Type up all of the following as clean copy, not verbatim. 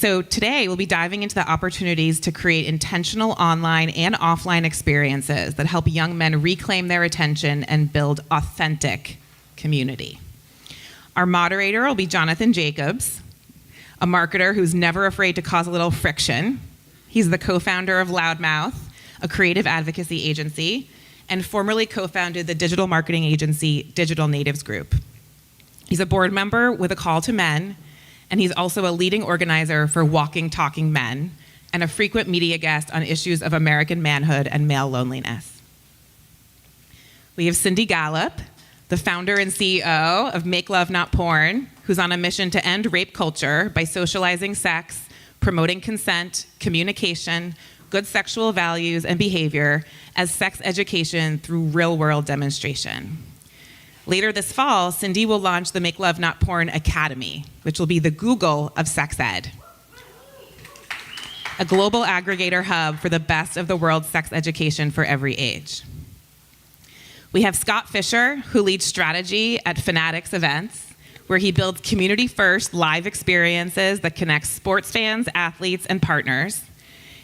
So today we'll be diving into the opportunities to create intentional online and offline experiences that help young men reclaim their attention and build authentic community. Our moderator will be Jonathan Jacobs, a marketer who's never afraid to cause a little friction. He's the co-founder of LOUDMOUTH, a creative advocacy agency, and formerly co-founded the digital marketing agency Digital Natives Group. He's a board member with A Call to Men, and he's also a leading organizer for Walking Talking Men and a frequent media guest on issues of American manhood and male loneliness. We have Cindy Gallop, the founder and CEO of Make Love Not Porn, who's on a mission to end rape culture by socializing sex, promoting consent, communication, good sexual values and behavior as sex education through real-world demonstration. Later this fall, Cindy will launch the Make Love Not Porn Academy, which will be the Google of sex ed, a global aggregator hub for the best of the world's sex education for every age. We have Scott Fisher, who leads strategy at Fanatics Events, where he builds community-first live experiences that connect sports fans, athletes, and partners.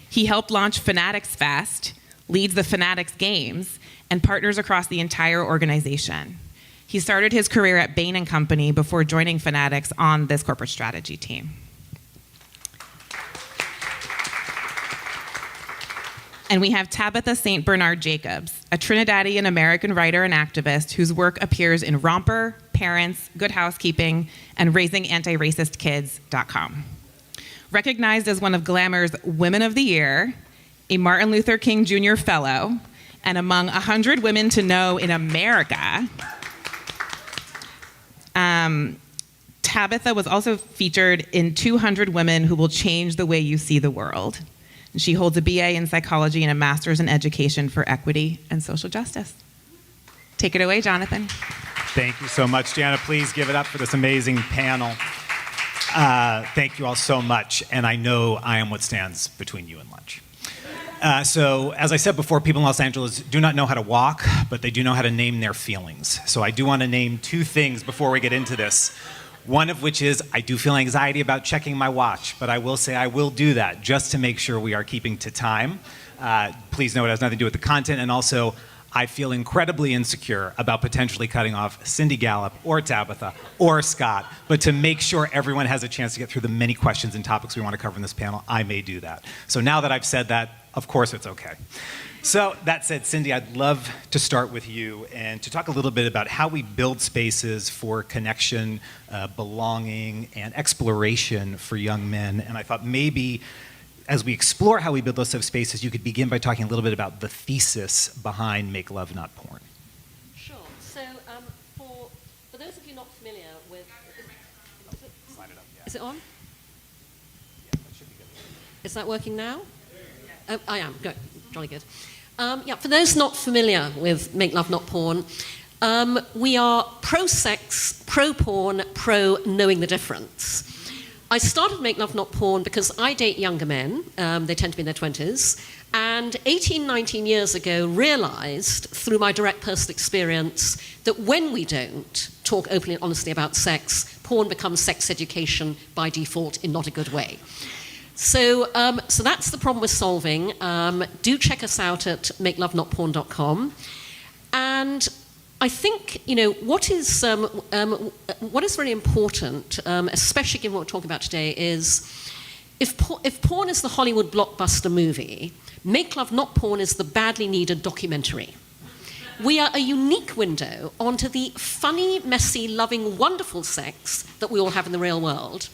He helped launch Fanatics Fest, leads the Fanatics Games, and partners across the entire organization. He started his career at Bain & Company before joining Fanatics on this corporate strategy team. And we have Tabitha St. Jacobs, a Trinidadian American writer and activist whose work appears in Romper, Parents, Good Housekeeping, and RaisingAntiRacistKids.com. Recognized as one of Glamour's Women of the Year, a Martin Luther King Jr. Fellow, and among 100 women to know in America, Tabitha was also featured in 200 Women Who Will Change the Way You See the World. And she holds a BA in psychology and a master's in education for equity and social justice. Take it away, Jonathan. Thank you so much, Jana. Please give it up for this amazing panel. Thank you all so much. And I know I am what stands between you and lunch. So, as I said before, people in Los Angeles do not know how to walk, but they do know how to name their feelings. So I do want to name two things before we get into this. One of which is I do feel anxiety about checking my watch, but I will say I will do that just to make sure we are keeping to time. Please know it has nothing to do with the content, and also I feel incredibly insecure about potentially cutting off Cindy Gallop or Tabitha or Scott, but to make sure everyone has a chance to get through the many questions and topics we want to cover in this panel, I may do that. So now that I've said that, of course it's okay. So that said, Cindy, I'd love to start with you and to talk a little bit about how we build spaces for connection, belonging, and exploration for young men. And I thought maybe as we explore how we build those spaces, you could begin by talking a little bit about the thesis behind Make Love Not Porn. Sure. So for those of you not familiar with... Slide it up, yeah. Is it on? Yeah, that should be good. Is that working now? I am. Good. Jolly good. For those not familiar with Make Love Not Porn, we are pro-sex, pro-porn, pro-knowing the difference. I started Make Love Not Porn because I date younger men, they tend to be in their 20s, and 18, 19 years ago realized through my direct personal experience that when we don't talk openly and honestly about sex, porn becomes sex education by default in not a good way. So that's the problem we're solving. Do check us out at makelovenotporn.com. And I think, what is really important, especially given what we're talking about today, is if porn is the Hollywood blockbuster movie, Make Love Not Porn is the badly needed documentary. We are a unique window onto the funny, messy, loving, wonderful sex that we all have in the real world.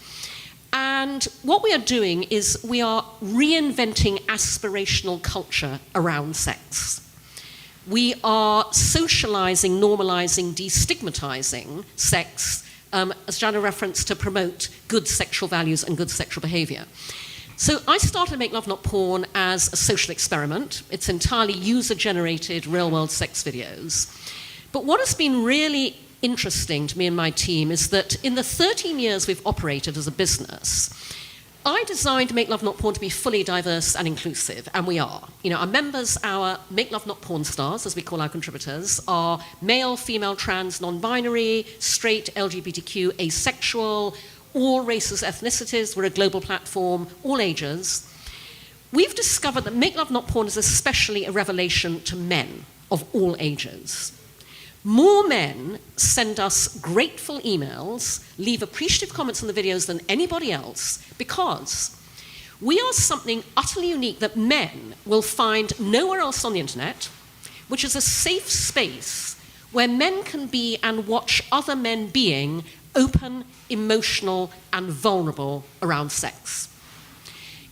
And what we are doing is we are reinventing aspirational culture around sex. We are socializing, normalizing, destigmatizing sex, as Jana referenced, to promote good sexual values and good sexual behavior. So I started Make Love Not Porn as a social experiment. It's entirely user-generated real-world sex videos. But what has been really interesting to me and my team is that in the 13 years we've operated as a business, I designed Make Love Not Porn to be fully diverse and inclusive, and we are. Our members, our Make Love Not Porn stars, as we call our contributors, are male, female, trans, non-binary, straight, LGBTQ, asexual, all races, ethnicities. We're a global platform, all ages. We've discovered that Make Love Not Porn is especially a revelation to men of all ages. More men send us grateful emails, leave appreciative comments on the videos than anybody else, because we are something utterly unique that men will find nowhere else on the internet, which is a safe space where men can be and watch other men being open, emotional, and vulnerable around sex.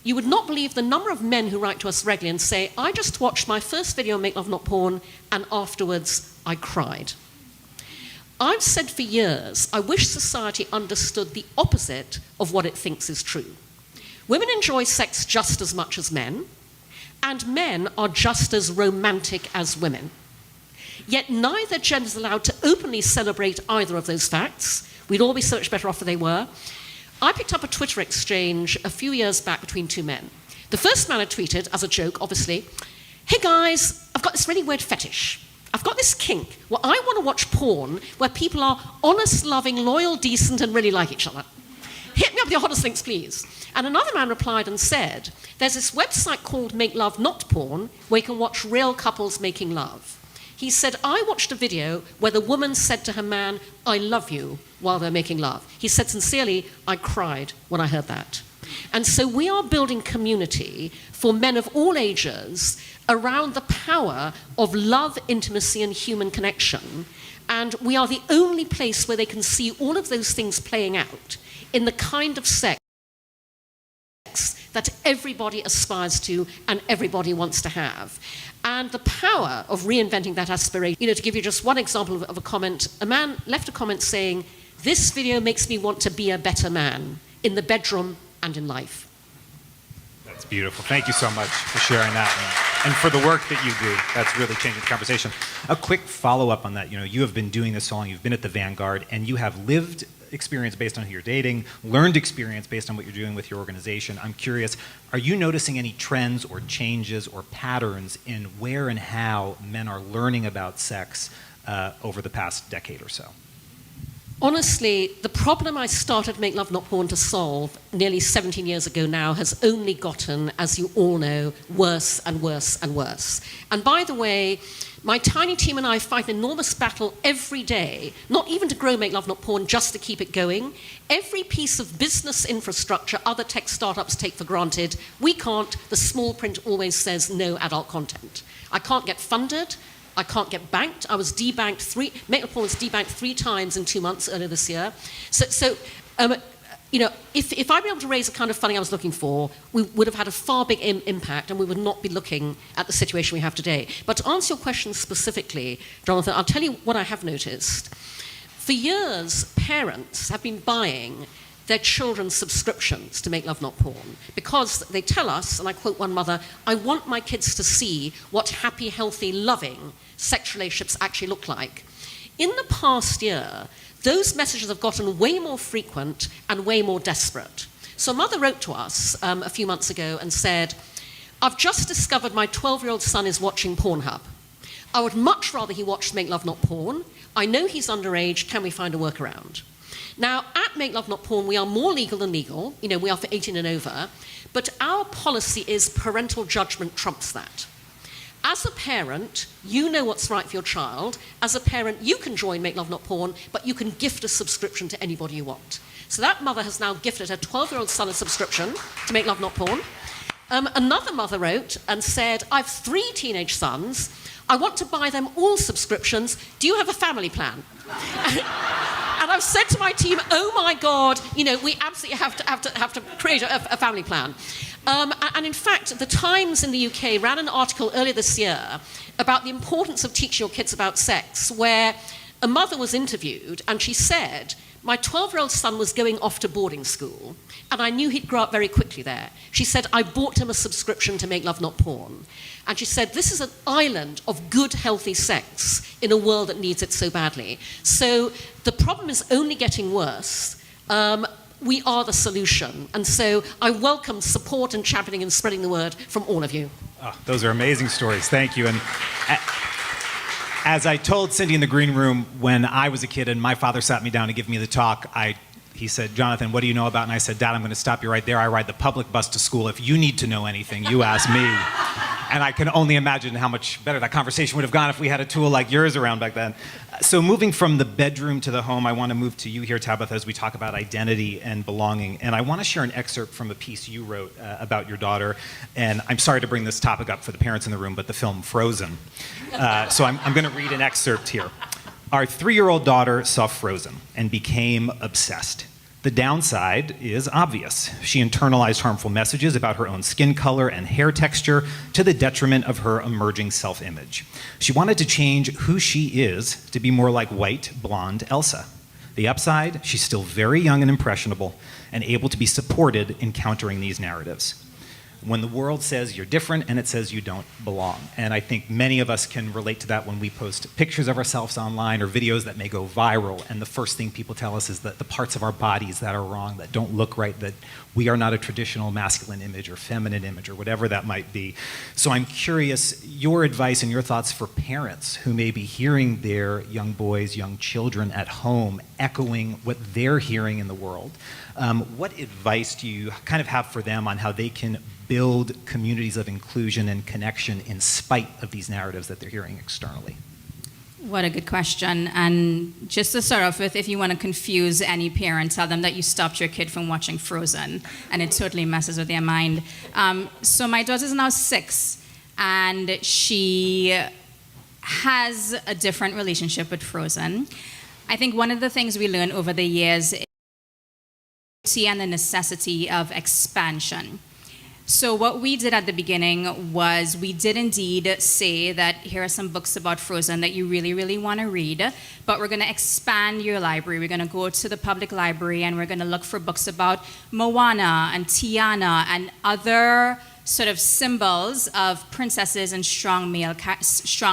You would not believe the number of men who write to us regularly and say, I just watched my first video on Make Love Not Porn, and afterwards I cried. I've said for years, I wish society understood the opposite of what it thinks is true. Women enjoy sex just as much as men, and men are just as romantic as women. Yet neither gender is allowed to openly celebrate either of those facts. We'd all be so much better off if they were. I picked up a Twitter exchange a few years back between two men. The first man had tweeted, as a joke, obviously, hey guys, I've got this really weird fetish. I've got this kink where I want to watch porn where people are honest, loving, loyal, decent, and really like each other. Hit me up with your hottest links, please. And another man replied and said, there's this website called Make Love Not Porn where you can watch real couples making love. He said, I watched a video where the woman said to her man, I love you, while they're making love. He said, sincerely, I cried when I heard that. And so we are building community for men of all ages around the power of love, intimacy, and human connection. And we are the only place where they can see all of those things playing out in the kind of sex that everybody aspires to and everybody wants to have. And the power of reinventing that aspiration, to give you just one example of a comment, a man left a comment saying, this video makes me want to be a better man in the bedroom and in life. That's beautiful. Thank you so much for sharing that and for the work that you do. That's really changing the conversation. A quick follow-up on that. You have been doing this so long, you've been at the vanguard, and you have lived experience based on who you're dating, learned experience based on what you're doing with your organization. I'm curious, are you noticing any trends or changes or patterns in where and how men are learning about sex over the past decade or so? Honestly, the problem I started Make Love Not Porn to solve nearly 17 years ago now has only gotten, as you all know, worse and worse and worse. And by the way, my tiny team and I fight an enormous battle every day, not even to grow Make Love Not Porn, just to keep it going. Every piece of business infrastructure other tech startups take for granted, we can't. The small print always says no adult content. I can't get funded. I can't get banked. I was debanked Make Love Porn was debanked 3 times in 2 months earlier this year. If I'd been able to raise the kind of funding I was looking for, we would have had a far big impact, and we would not be looking at the situation we have today. But to answer your question specifically, Jonathan, I'll tell you what I have noticed. For years, parents have been buying their children's subscriptions to Make Love Not Porn because they tell us, and I quote one mother, I want my kids to see what happy, healthy, loving sex relationships actually look like. In the past year, those messages have gotten way more frequent and way more desperate. So a mother wrote to us a few months ago and said, I've just discovered my 12-year-old son is watching Pornhub. I would much rather he watched Make Love Not Porn. I know he's underage. Can we find a workaround? Now, at Make Love Not Porn, we are more legal than legal. We are for 18 and over. But our policy is parental judgment trumps that. As a parent, you know what's right for your child. As a parent, you can join Make Love Not Porn, but you can gift a subscription to anybody you want. So that mother has now gifted her 12-year-old son a subscription to Make Love Not Porn. Another mother wrote and said, I have 3 teenage sons. I want to buy them all subscriptions. Do you have a family plan? And I've said to my team, oh my God, we absolutely have to create a family plan. And in fact, the Times in the UK ran an article earlier this year about the importance of teaching your kids about sex, where a mother was interviewed and she said, my 12-year-old son was going off to boarding school, and I knew he'd grow up very quickly there. She said, I bought him a subscription to Make Love Not Porn. And she said, this is an island of good, healthy sex in a world that needs it so badly. So the problem is only getting worse. We are the solution. And so I welcome support and championing and spreading the word from all of you. Oh, those are amazing stories. Thank you. And as I told Cindy in the green room, when I was a kid and my father sat me down to give me the talk, I he said, Jonathan, what do you know about? And I said, Dad, I'm going to stop you right there. I ride the public bus to school. If you need to know anything, you ask me. And I can only imagine how much better that conversation would have gone if we had a tool like yours around back then. So moving from the bedroom to the home, I want to move to you here, Tabitha, as we talk about identity and belonging. And I want to share an excerpt from a piece you wrote about your daughter. And I'm sorry to bring this topic up for the parents in the room, but the film Frozen. So I'm going to read an excerpt here. Our 3-year-old daughter saw Frozen and became obsessed. The downside is obvious. She internalized harmful messages about her own skin color and hair texture to the detriment of her emerging self-image. She wanted to change who she is to be more like white, blonde Elsa. The upside, she's still very young and impressionable and able to be supported in countering these narratives. When the world says you're different and it says you don't belong. And I think many of us can relate to that when we post pictures of ourselves online or videos that may go viral, and the first thing people tell us is that the parts of our bodies that are wrong, that don't look right, that we are not a traditional masculine image or feminine image or whatever that might be. So I'm curious, your advice and your thoughts for parents who may be hearing their young boys, young children at home echoing what they're hearing in the world. What advice do you kind of have for them on how they can build communities of inclusion and connection in spite of these narratives that they're hearing externally? What a good question. And just to start off with, if you want to confuse any parent, tell them that you stopped your kid from watching Frozen, and it totally messes with their mind. So my daughter's now 6, and she has a different relationship with Frozen. I think one of the things we learned over the years is and the necessity of expansion. So what we did at the beginning was we did indeed say that here are some books about Frozen that you really, really want to read, but we're going to expand your library. We're going to go to the public library and we're going to look for books about Moana and Tiana and other sort of symbols of princesses and strong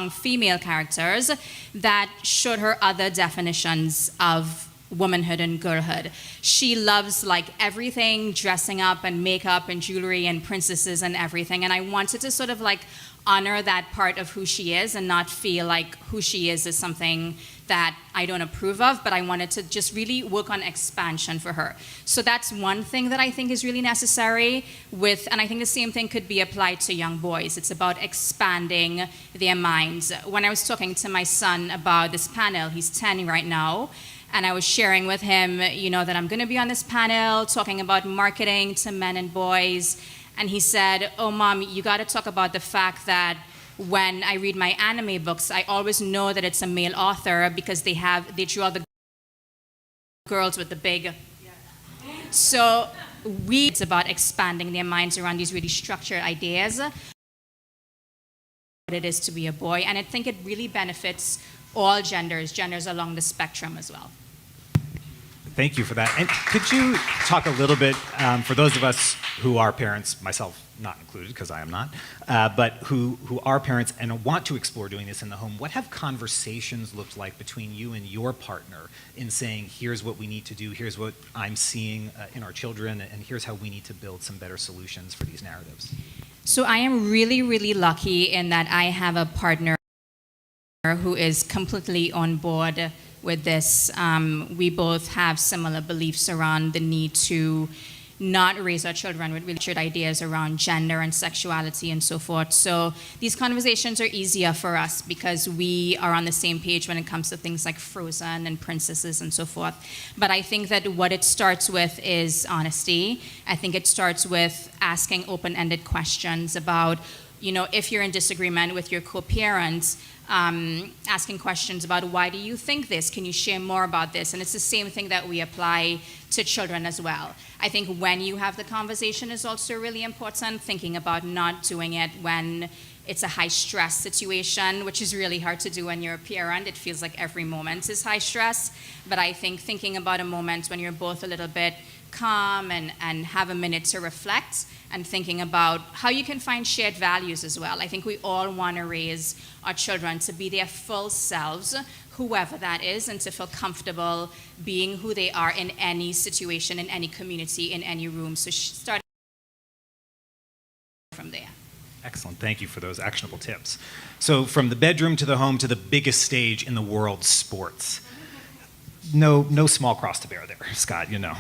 female characters that showed her other definitions of womanhood and girlhood. She loves like everything, dressing up and makeup and jewelry and princesses and everything. And I wanted to sort of like honor that part of who she is and not feel like who she is something that I don't approve of, but I wanted to just really work on expansion for her. So that's one thing that I think is really necessary and I think the same thing could be applied to young boys. It's about expanding their minds. When I was talking to my son about this panel, he's 10 right now, and I was sharing with him, that I'm going to be on this panel talking about marketing to men and boys. And he said, oh, Mom, you got to talk about the fact that when I read my anime books, I always know that it's a male author because they draw the girls with the big. So it's about expanding their minds around these really structured ideas. What it is to be a boy. And I think it really benefits all genders along the spectrum as well. Thank you for that. And could you talk a little bit, for those of us who are parents, myself not included because I am not, but who are parents and want to explore doing this in the home, what have conversations looked like between you and your partner in saying, here's what we need to do, here's what I'm seeing in our children, and here's how we need to build some better solutions for these narratives? So I am really, really lucky in that I have a partner who is completely on board with this. We both have similar beliefs around the need to not raise our children with really ideas around gender and sexuality and so forth. So these conversations are easier for us because we are on the same page when it comes to things like Frozen and princesses and so forth. But I think that what it starts with is honesty. I think it starts with asking open-ended questions about, if you're in disagreement with your co-parent, asking questions about why do you think this? Can you share more about this? And it's the same thing that we apply to children as well. I think when you have the conversation is also really important, thinking about not doing it when it's a high stress situation, which is really hard to do when you're a parent. It feels like every moment is high stress. But I think thinking about a moment when you're both a little bit calm and have a minute to reflect and thinking about how you can find shared values as well. I think we all want to raise our children to be their full selves, whoever that is, and to feel comfortable being who they are in any situation, in any community, in any room. So start from there. Excellent. Thank you for those actionable tips. So from the bedroom to the home to the biggest stage in the world, sports. no small cross to bear there, Scott, you know.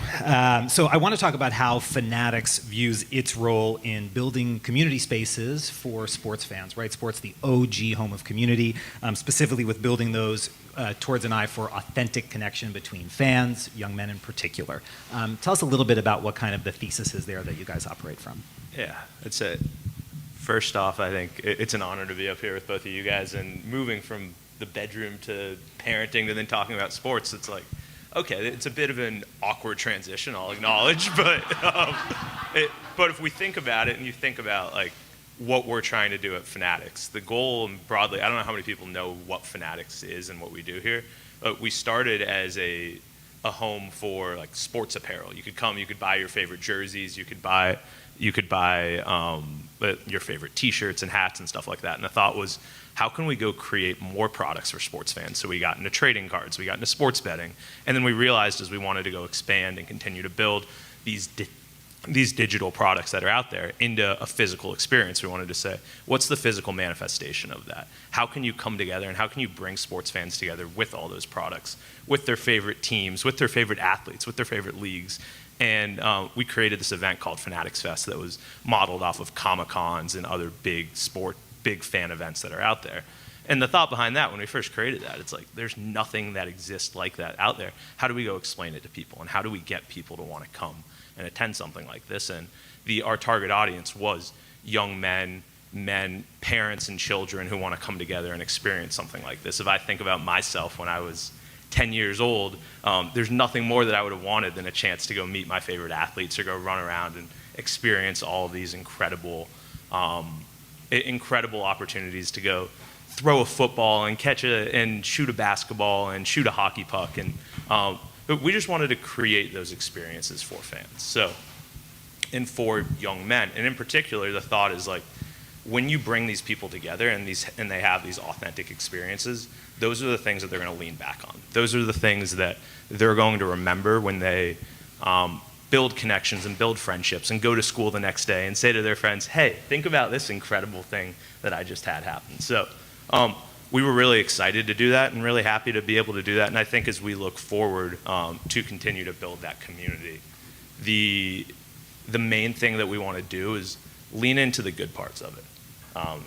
So I want to talk about how Fanatics views its role in building community spaces for sports fans, right? Sports, the OG home of community, specifically with building those towards an eye for authentic connection between fans, young men in particular. Tell us a little bit about what kind of the thesis is there that you guys operate from. Yeah, it's it. First off, I think it's an honor to be up here with both of you guys, and moving from the bedroom to parenting to then talking about sports, it's like, okay, it's a bit of an awkward transition, I'll acknowledge, but if we think about it and you think about like what we're trying to do at Fanatics, the goal broadly, I don't know how many people know what Fanatics is and what we do here, but we started as a home for like sports apparel. You could come, you could buy your favorite jerseys, you could buy your favorite t-shirts and hats and stuff like that. And the thought was, how can we go create more products for sports fans? So we got into trading cards, we got into sports betting, and then we realized as we wanted to go expand and continue to build these digital products that are out there into a physical experience, we wanted to say, what's the physical manifestation of that? How can you come together and how can you bring sports fans together with all those products, with their favorite teams, with their favorite athletes, with their favorite leagues? And we created this event called Fanatics Fest that was modeled off of Comic-Cons and other big fan events that are out there. And the thought behind that, when we first created that, it's like, there's nothing that exists like that out there. How do we go explain it to people? And how do we get people to want to come and attend something like this? And our target audience was young men, parents and children who want to come together and experience something like this. If I think about myself when I was 10 years old, there's nothing more that I would have wanted than a chance to go meet my favorite athletes or go run around and experience all of these incredible opportunities to go throw a football and and shoot a basketball and shoot a hockey puck. And but we just wanted to create those experiences for fans. So, and for young men. And in particular, the thought is like, when you bring these people together and they have these authentic experiences, those are the things that they're going to lean back on. Those are the things that they're going to remember when they build connections and build friendships and go to school the next day and say to their friends, hey, think about this incredible thing that I just had happen. So we were really excited to do that and really happy to be able to do that. And I think as we look forward to continue to build that community, the main thing that we want to do is lean into the good parts of it.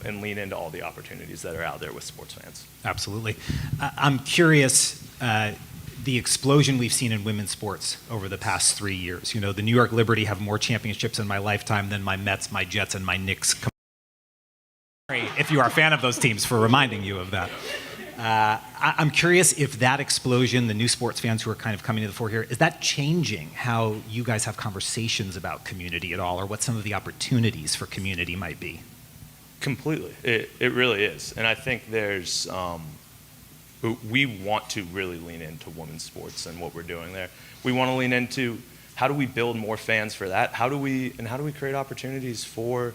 And lean into all the opportunities that are out there with sports fans. Absolutely. I'm curious, the explosion we've seen in women's sports over the past 3 years. You know, the New York Liberty have more championships in my lifetime than my Mets, my Jets, and my Knicks. If you are a fan of those teams, for reminding you of that. I'm curious if that explosion, the new sports fans who are kind of coming to the fore here, is that changing how you guys have conversations about community at all, or what some of the opportunities for community might be? Completely. It really is. And I think we want to really lean into women's sports and what we're doing there. We want to lean into how do we build more fans for that? How do we create opportunities for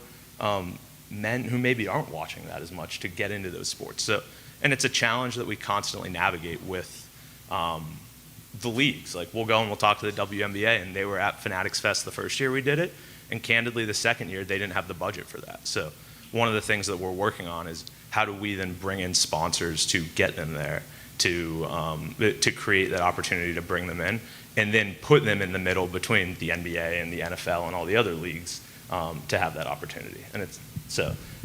men who maybe aren't watching that as much to get into those sports? So, and it's a challenge that we constantly navigate with the leagues. Like we'll go and we'll talk to the WNBA, and they were at Fanatics Fest the first year we did it, and candidly the second year they didn't have the budget for that. So one of the things that we're working on is how do we then bring in sponsors to get them there, to create that opportunity to bring them in, and then put them in the middle between the NBA and the NFL and all the other leagues to have that opportunity. And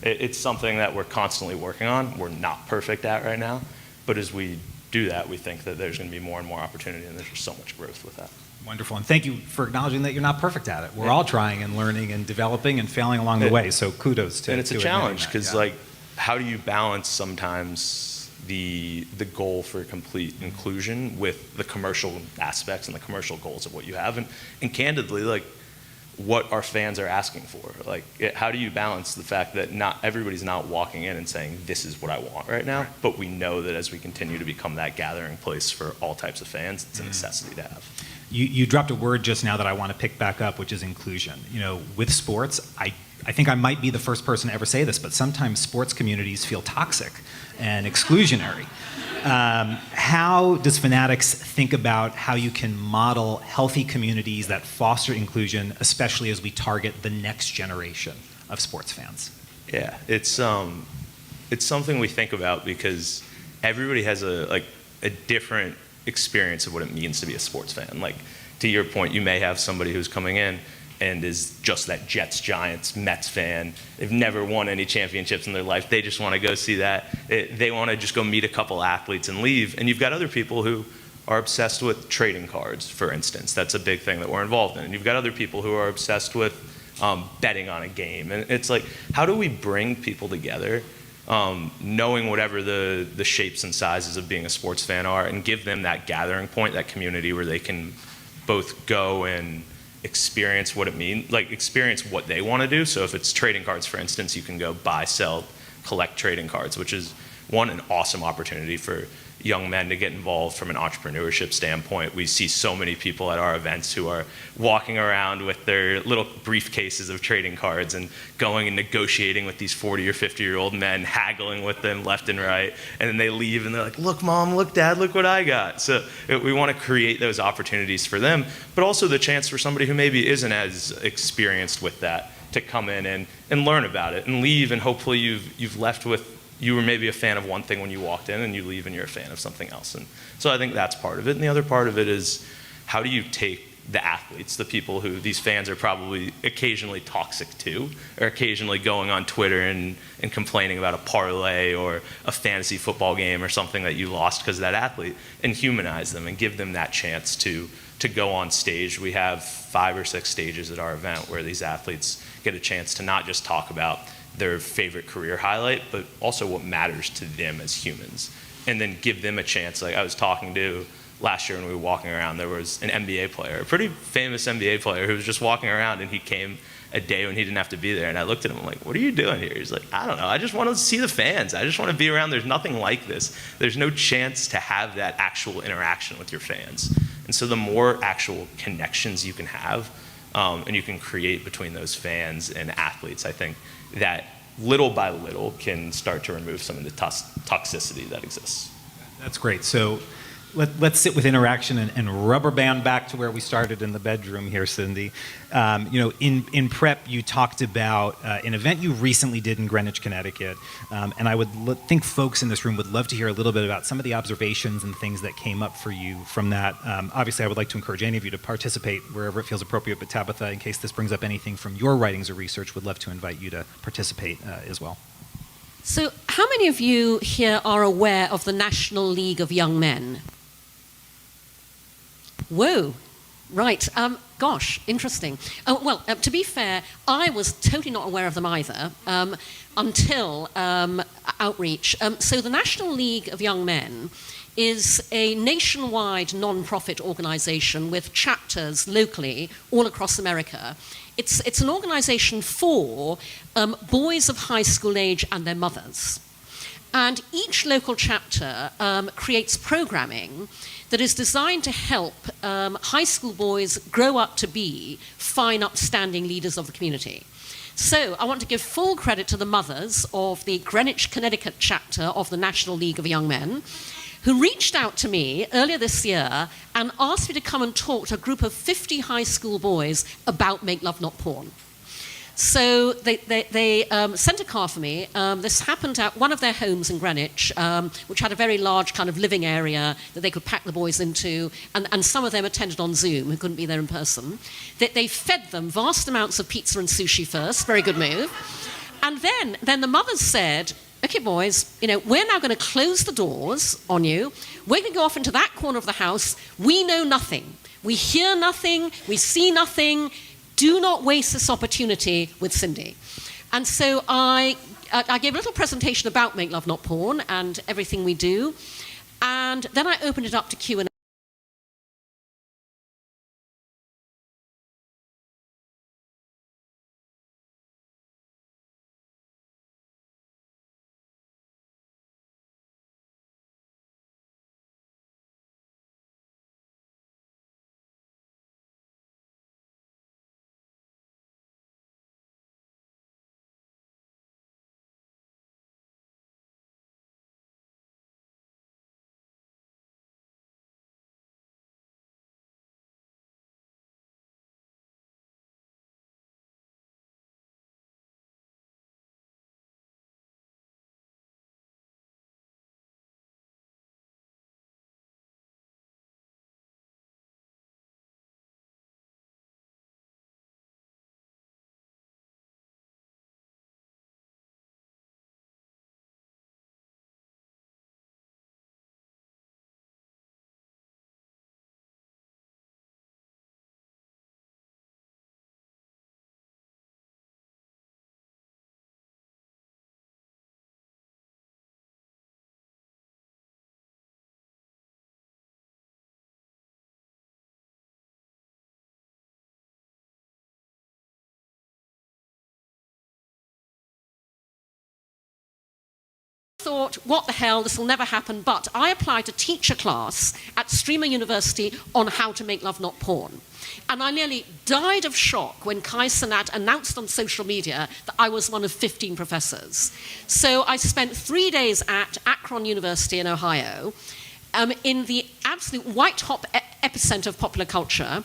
it's something that we're constantly working on. We're not perfect at right now, but as we do that, we think that there's going to be more and more opportunity, and there's just so much growth with that. Wonderful, and thank you for acknowledging that you're not perfect at it. We're all trying and learning and developing and failing along the way, so kudos to you. And it's a challenge, because like, how do you balance sometimes the goal for complete inclusion with the commercial aspects and the commercial goals of what you have, and candidly, like, what our fans are asking for? Like, how do you balance the fact that not everybody's not walking in and saying, this is what I want right now, but we know that as we continue to become that gathering place for all types of fans, it's a necessity to have. You dropped a word just now that I want to pick back up, which is inclusion. You know, with sports, I think I might be the first person to ever say this, but sometimes sports communities feel toxic and exclusionary. How does Fanatics think about how you can model healthy communities that foster inclusion, especially as we target the next generation of sports fans? Yeah, it's something we think about because everybody has a different experience of what it means to be a sports fan. Like, to your point, you may have somebody who's coming in and is just that Jets, Giants, Mets fan. They've never won any championships in their life. They just want to go see that. They want to just go meet a couple athletes and leave. And you've got other people who are obsessed with trading cards, for instance. That's a big thing that we're involved in. And you've got other people who are obsessed with betting on a game. And it's like, how do we bring people together, knowing whatever the shapes and sizes of being a sports fan are, and give them that gathering point, that community where they can both go and experience what it means, like experience what they want to do. So if it's trading cards, for instance, you can go buy, sell, collect trading cards, which is an awesome opportunity for young men to get involved from an entrepreneurship standpoint. We see so many people at our events who are walking around with their little briefcases of trading cards and going and negotiating with these 40 or 50-year-old men, haggling with them left and right, and then they leave and they're like, look, Mom, look, Dad, look what I got. So we want to create those opportunities for them, but also the chance for somebody who maybe isn't as experienced with that to come in and learn about it and leave, and hopefully you've left with, you were maybe a fan of one thing when you walked in, and you leave and you're a fan of something else. And so I think that's part of it. And the other part of it is, how do you take the athletes, the people who these fans are probably occasionally toxic to, or occasionally going on Twitter and complaining about a parlay or a fantasy football game or something that you lost because of that athlete, and humanize them and give them that chance to go on stage. We have 5 or 6 stages at our event where these athletes get a chance to not just talk about their favorite career highlight, but also what matters to them as humans, and then give them a chance. Like, I was talking to last year when we were walking around, there was an NBA player, a pretty famous NBA player, who was just walking around, and he came a day when he didn't have to be there, and I looked at him, I'm like, what are you doing here? He's like, I don't know, I just want to see the fans. I just want to be around. There's nothing like this. There's no chance to have that actual interaction with your fans. And so the more actual connections you can have, and you can create between those fans and athletes, I think that little by little can start to remove some of the toxicity that exists. That's great. So let's sit with interaction and rubber band back to where we started in the bedroom here, Cindy. In prep, you talked about an event you recently did in Greenwich, Connecticut, and I would think folks in this room would love to hear a little bit about some of the observations and things that came up for you from that. Obviously, I would like to encourage any of you to participate wherever it feels appropriate, but Tabitha, in case this brings up anything from your writings or research, would love to invite you to participate as well. So, how many of you here are aware of the National League of Young Men? Whoa, right. Gosh, interesting. To be fair, I was totally not aware of them either until outreach. So the National League of Young Men is a nationwide non-profit organization with chapters locally all across America. It's an organization for boys of high school age and their mothers. And each local chapter creates programming that is designed to help high school boys grow up to be fine, upstanding leaders of the community. So I want to give full credit to the mothers of the Greenwich, Connecticut chapter of the National League of Young Men, who reached out to me earlier this year and asked me to come and talk to a group of 50 high school boys about Make Love Not Porn. So they sent a car for me. This happened at one of their homes in Greenwich, which had a very large kind of living area that they could pack the boys into, and some of them attended on Zoom, who couldn't be there in person. They fed them vast amounts of pizza and sushi first, very good move. And then the mothers said, okay, boys, we're now going to close the doors on you. We're going to go off into that corner of the house. We know nothing. We hear nothing. We see nothing. Do not waste this opportunity with Cindy. And so I gave a little presentation about Make Love Not Porn and everything we do. And then I opened it up to Q&A. thought, what the hell, this will never happen, but I applied to teach a class at Streamer University on how to make love, not porn. And I nearly died of shock when Kai Cenat announced on social media that I was one of 15 professors. So I spent 3 days at Akron University in Ohio, in the absolute white-hot epicenter of popular culture,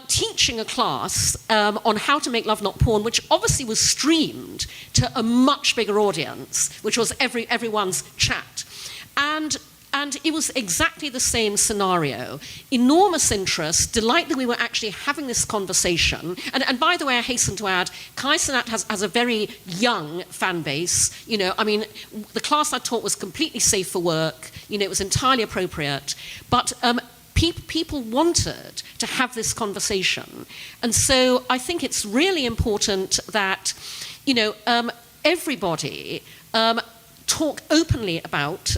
teaching a class on how to make love, not porn, which obviously was streamed to a much bigger audience, which was everyone's chat. And it was exactly the same scenario. Enormous interest, delight that we were actually having this conversation. And by the way, I hasten to add, Kai Cenat has a very young fan base. You know, I mean, the class I taught was completely safe for work. You know, it was entirely appropriate. But people wanted to have this conversation. And so I think it's really important that, you know, everybody talk openly about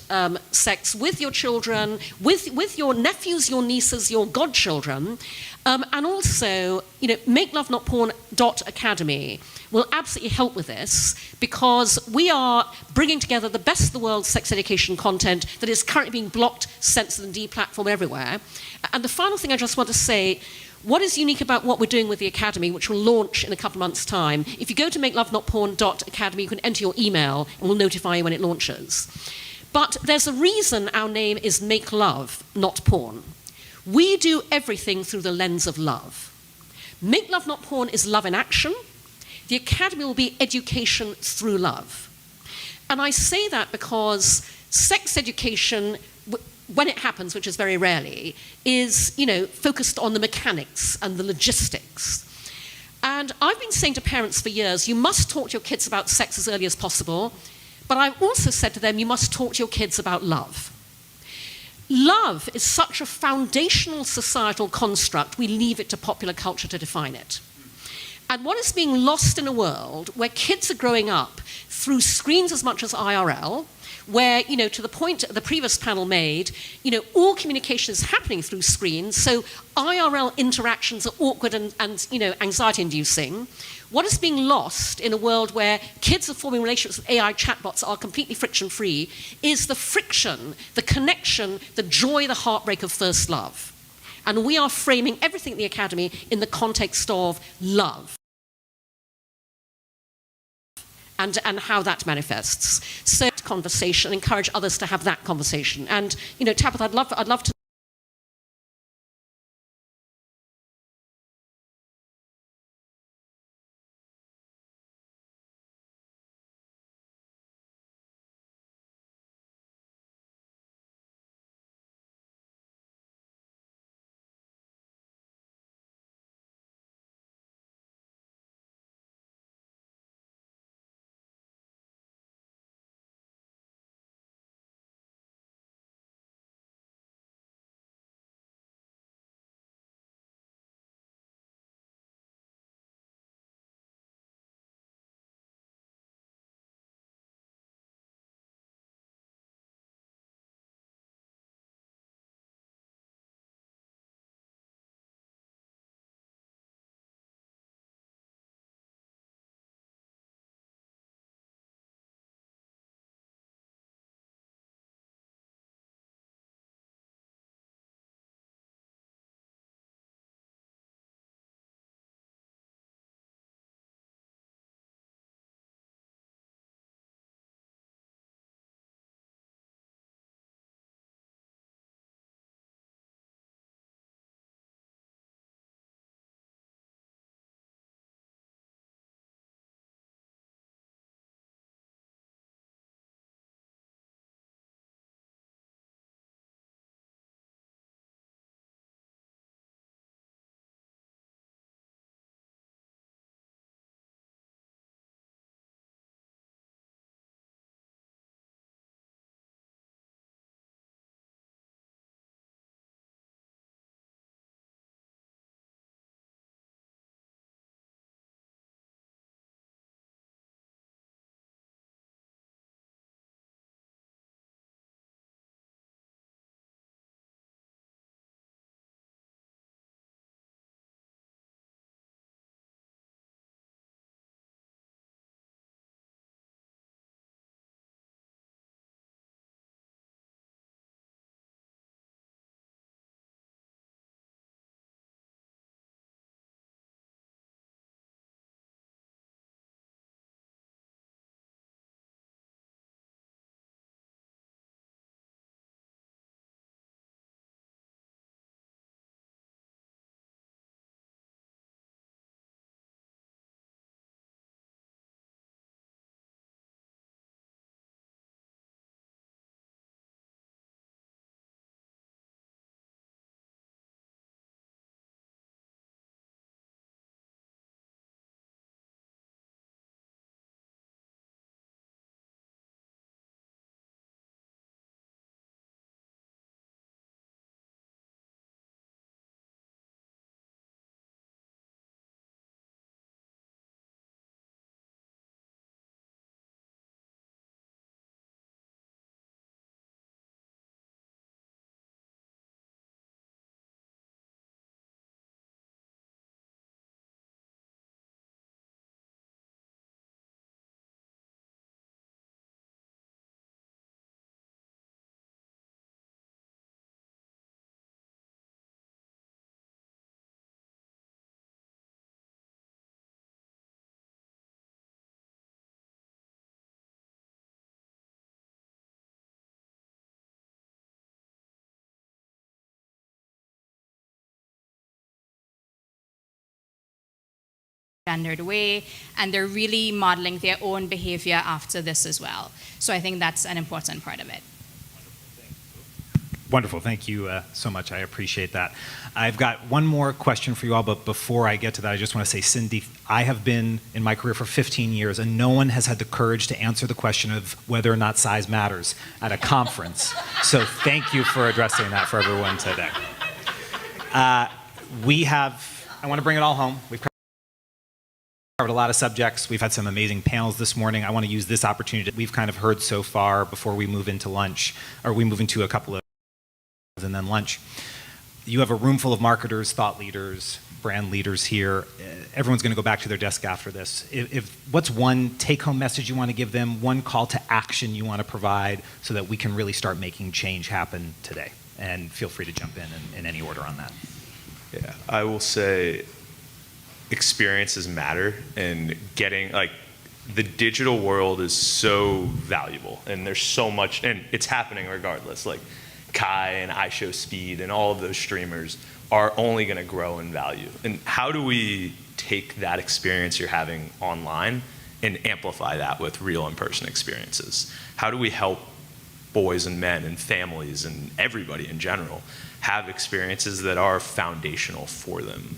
sex with your children, with your nephews, your nieces, your godchildren, and also, you know, makelovenotporn.academy will absolutely help with this, because we are bringing together the best of the world's sex education content that is currently being blocked, censored, and deplatformed everywhere. And the final thing I just want to say, what is unique about what we're doing with the Academy, which will launch in a couple of months' time, if you go to makelovenotporn.academy, you can enter your email and we'll notify you when it launches. But there's a reason our name is Make Love, Not Porn. We do everything through the lens of love. Make Love, Not Porn is love in action. The Academy will be education through love. And I say that because sex education, when it happens, which is very rarely, is, you know, focused on the mechanics and the logistics. And I've been saying to parents for years, you must talk to your kids about sex as early as possible, but I've also said to them, you must talk to your kids about love. Love is such a foundational societal construct, we leave it to popular culture to define it. And what is being lost in a world where kids are growing up through screens as much as IRL, where, you know, to the point the previous panel made, you know, all communication is happening through screens, so IRL interactions are awkward and you know, anxiety-inducing. What is being lost in a world where kids are forming relationships with AI chatbots are completely friction-free is the friction, the connection, the joy, the heartbreak of first love. And we are framing everything at the Academy in the context of love and how that manifests. So conversation, encourage others to have that conversation. And, you know, Tabitha, I'd love to gendered way, and they're really modeling their own behavior after this as well. So I think that's an important part of it. Wonderful. Thank you so much. I appreciate that. I've got one more question for you all, but before I get to that, I just want to say, Cindy, I have been in my career for 15 years, and no one has had the courage to answer the question of whether or not size matters at a conference. So thank you for addressing that for everyone today. I want to bring it all home. We've covered a lot of subjects. We've had some amazing panels this morning. I want to use this opportunity that we've kind of heard so far before we move into lunch, or we move into a couple of and then lunch. You have a room full of marketers, thought leaders, brand leaders here. Everyone's going to go back to their desk after this. What's one take-home message you want to give them, one call to action you want to provide so that we can really start making change happen today? And feel free to jump in any order on that. Yeah, I will say experiences matter, and getting, like, the digital world is so valuable, and there's so much, and it's happening regardless. Like Kai and iShowSpeed and all of those streamers are only going to grow in value. And how do we take that experience you're having online and amplify that with real in-person experiences? How do we help boys and men and families and everybody in general have experiences that are foundational for them?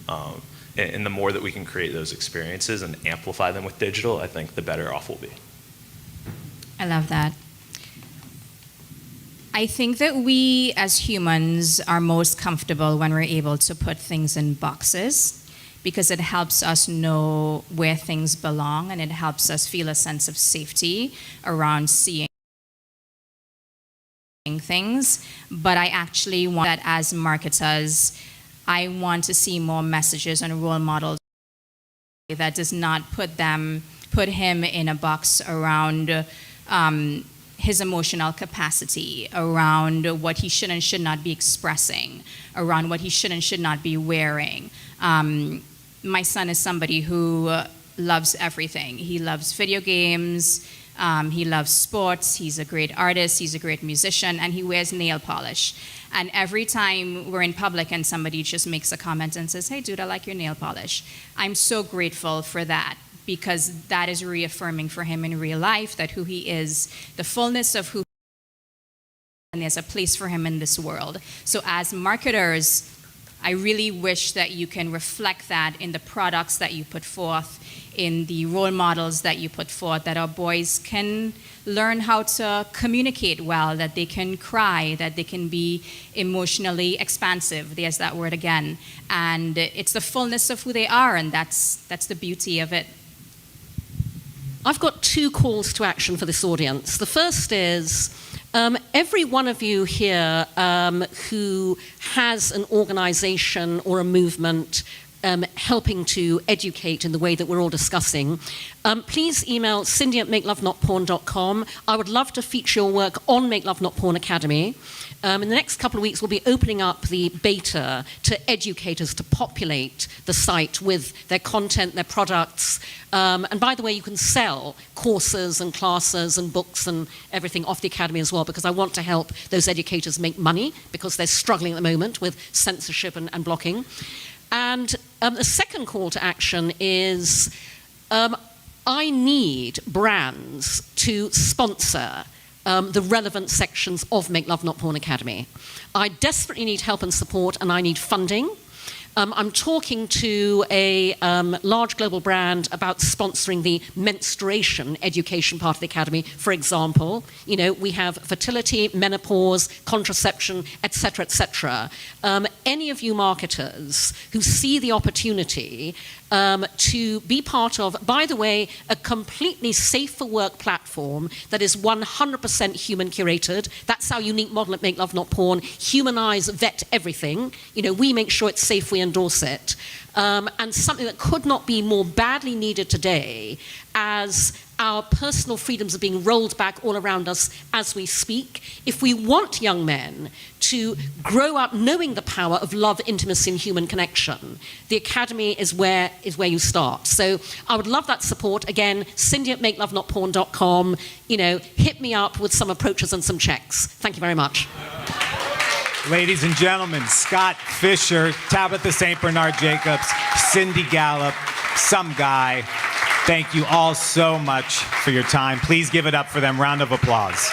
And the more that we can create those experiences and amplify them with digital, I think the better off we'll be. I love that. I think that we as humans are most comfortable when we're able to put things in boxes, because it helps us know where things belong, and it helps us feel a sense of safety around seeing things. But I actually want that as marketers, I want to see more messages and role models that does not put him in a box around his emotional capacity, around what he should and should not be expressing, around what he should and should not be wearing. My son is somebody who loves everything. He loves video games, he loves sports, he's a great artist, he's a great musician, and he wears nail polish. And every time we're in public and somebody just makes a comment and says, "Hey dude, I like your nail polish," I'm so grateful for that, because that is reaffirming for him in real life that who he is, the fullness of who he is, and there's a place for him in this world. So as marketers, I really wish that you can reflect that in the products that you put forth, in the role models that you put forth, that our boys can learn how to communicate well, that they can cry, that they can be emotionally expansive. There's that word again. And it's the fullness of who they are, and that's the beauty of it. I've got two calls to action for this audience. The first is, every one of you here who has an organization or a movement helping to educate in the way that we're all discussing, please email cindy@makelovenotporn.com. I would love to feature your work on Make Love Not Porn Academy. In the next couple of weeks, we'll be opening up the beta to educators to populate the site with their content, their products. And by the way, you can sell courses and classes and books and everything off the Academy as well, because I want to help those educators make money, because they're struggling at the moment with censorship and blocking. And the second call to action is, I need brands to sponsor the relevant sections of Make Love Not Porn Academy. I desperately need help and support, and I need funding. I'm talking to a large global brand about sponsoring the menstruation education part of the Academy. For example, we have fertility, menopause, contraception, etc., etc. Any of you marketers who see the opportunity to be part of, by the way, a completely safe for work platform that is 100% human curated. That's our unique model at Make Love Not Porn. Humanize, vet everything. We make sure it's safe, we endorse it. And something that could not be more badly needed today, as our personal freedoms are being rolled back all around us as we speak. If we want young men to grow up knowing the power of love, intimacy, and human connection, the Academy is where you start. So I would love that support. Again, cindy@makelovenotporn.com. Hit me up with some approaches and some checks. Thank you very much. Ladies and gentlemen, Scott Fisher, Tabitha St. Bernard Jacobs, Cindy Gallop, some guy. Thank you all so much for your time. Please give it up for them. Round of applause.